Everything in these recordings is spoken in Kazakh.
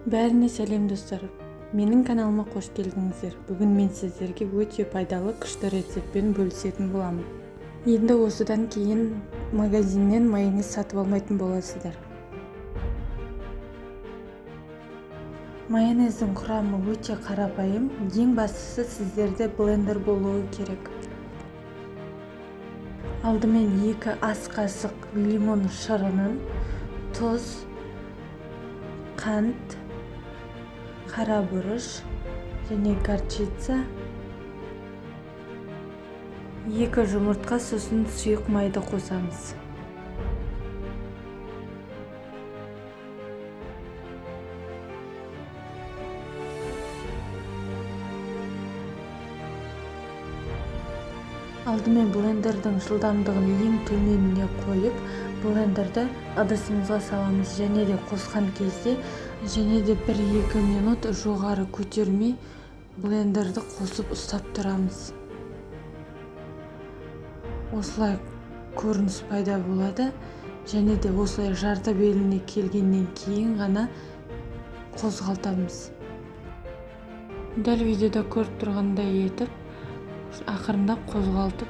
Бәріне сәлем достар. Менің каналыма қош келдіңіздер. Бүгін мен сіздерге өте пайдалы күшті рецептпен бөлісетін боламын. Енді осыдан кейін магазиннен майонез сатып алмайтын боласыздар. Майонездің құрамы өте қарапайым. Ең бастысы сіздерде блендер болуы керек. Алдымен 2 ас қасық лимон шырынын, тұз, қант, қара бұрыш және горчица, 2 жұмыртқа сосын сұйық майды қосамыз. Алдымен блендердің жылдамдығын ең төменіне қойып, блендерді ыдысымызға саламыз және де қосқан кезде және де 1-2 минут жоғары көтермей блендерді қосып ұстап тұрамыз. Осылай көрініс пайда болады және де осылай жарты беліне келгеннен кейін ғана қозғалтамыз. Дәл видеода көріп тұрғандай етіп ақырындап қозғалтып,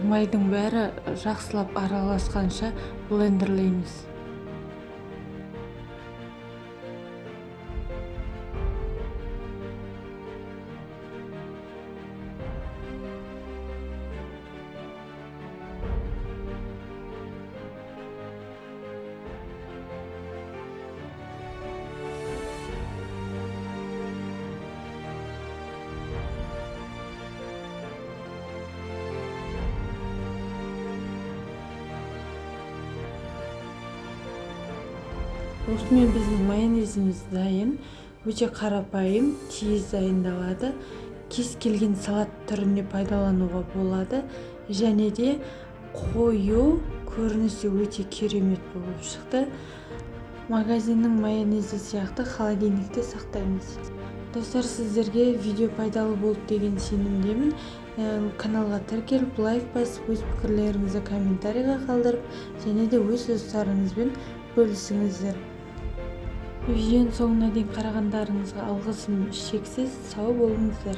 майдың бәрі жақсылап араласқанша блендерлейміз. Осымен біздің майонезіміз дайын, өте қарапайым, тез дайындалады. Кез келген салат түріне пайдалануға болады және де қою, көрінісі өте керемет болып шықты. Магазиннің майонезі сияқты холодильникте сақтаймыз. Достар, сіздерге видео пайдалы болды деген сенімдемін. Каналға тіркеліп, лайк басып, өз пікірлеріңізді комментарийға қалдырып, және де өз достарыңызбен бөлісіңіздер. Видеоның соңына дейін қарағандарыңызға алғысым шексіз. Сау болыңыздар.